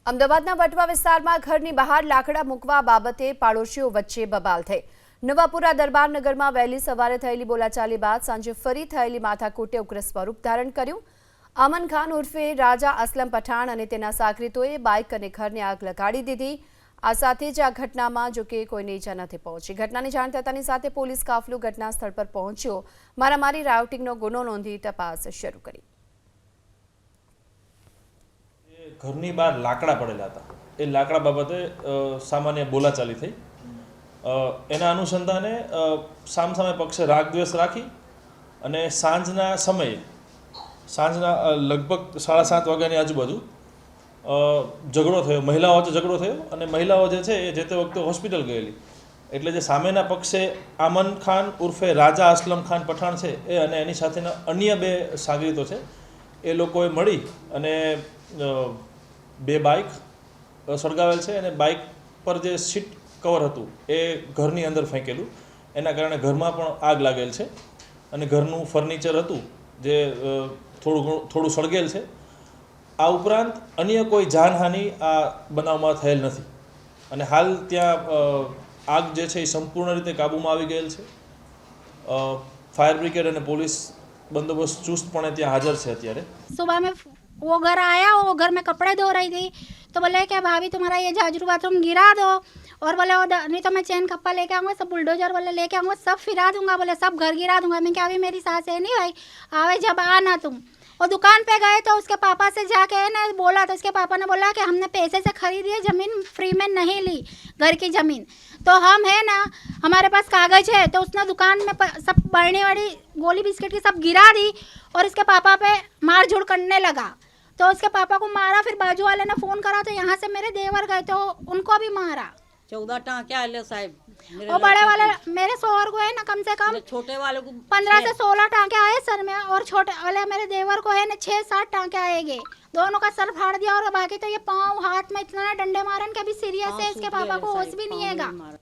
અમદાવાદના વટવા વિસ્તારમાં ઘરની બહાર લાકડા મૂકવા બાબતે પાડોશીઓ વચ્ચે બબાલ થઈ। નવાપુરા દરબારનગરમાં વહેલી સવારે થયેલી બોલાચાલી બાદ સાંજે ફરી થયેલી માથાકૂટે ઉગ્ર સ્વરૂપ ધારણ કર્યું। અમન ખાન ઉર્ફે રાજા અસલમ પઠાણ અને તેના સાગરીતોએ બાઇક અને ઘરને આગ લગાડી દીધી। આ સાથે જ આ ઘટનામાં જો કે કોઈને ઈજા નથી પહોંચી। ઘટનાની જાણ થતાની સાથે પોલીસ કાફલો ઘટના સ્થળ પર પહોંચ્યો, મારામારી રાયોટિંગનો ગુનો નોંધી તપાસ શરૂ કરી। ઘરની બહાર લાકડા પડેલા હતા, એ લાકડા બાબતે સામાન્ય બોલાચાલી થઈ। એના અનુસંધાને સામસામે પક્ષે રાગદ્વેષ રાખી અને સાંજના લગભગ 7:30 વાગ્યાની આજુબાજુ ઝઘડો થયો, મહિલાઓ વચ્ચે ઝઘડો થયો અને મહિલાઓ જે છે એ જે તે વખતે હોસ્પિટલ ગયેલી। એટલે જે સામેના પક્ષે આમન ખાન ઉર્ફે રાજા અસલમ ખાન પઠાણ છે એ અને એની સાથેના અન્ય 2 સાગરીતો છે એ લોકોએ મળી અને 2 બાઇક સળગાવેલ છે અને બાઇક પર જે સીટ કવર હતું એ ઘરની અંદર ફેંકેલું। એના કારણે ઘરમાં પણ આગ લાગેલ છે અને ઘરનું ફર્નિચર હતું જે થોડું સળગેલ છે। આ ઉપરાંત અન્ય કોઈ જાનહાનિ આ બનાવમાં થયેલ નથી અને હાલ ત્યાં આગ જે છે એ સંપૂર્ણ રીતે કાબૂમાં આવી ગયેલ છે। ફાયર બ્રિગેડ અને પોલીસ बंदोबस्त चुस्तपणे ત્યાં हाजिर है। અત્યારે सुबह में वो घर आया, वो घर में कपड़े धो रही थी तो बोले कि भाभी तुम्हारा ये झाजरू बाथरूम गिरा दो, और बोले वो नहीं तो मैं चैन कप्पा लेके आऊँगा, सब बुलडोजर वाले लेके आऊँगा, सब फिरा दूंगा, बोले सब घर गिरा दूंगा। मैं क्या अभी मेरी सास है नहीं भाई, आवे जब आना तुम। और दुकान पे गए तो उसके पापा से जाके है ना बोला, तो उसके पापा ने बोला कि हमने पैसे से खरीदी है ज़मीन, फ्री में नहीं ली घर की ज़मीन, तो हम है ना हमारे पास कागज़ है। तो उसने दुकान में सब बढ़ने वाली गोली बिस्किट की सब गिरा दी और उसके पापा पे मार झूड़ करने लगा। तो उसके पापा को मारा, फिर बाजू वाले ने फ़ोन करा तो यहाँ से मेरे देवर गए तो उनको भी मारा। 14 टाँके आए साहब। और बड़े वाले मेरे शोहर को है ना कम से कम छोटे वाले को 15 से 16 टाँके आए सर में, और छोटे वाले मेरे देवर को है ना 6-7 टाँके आएंगे। दोनों का सर फाड़ दिया और बाकी तो ये पाँव हाथ में इतना डंडे मारन के अभी सीरियस है, इसके पापा को होश भी नहीं है।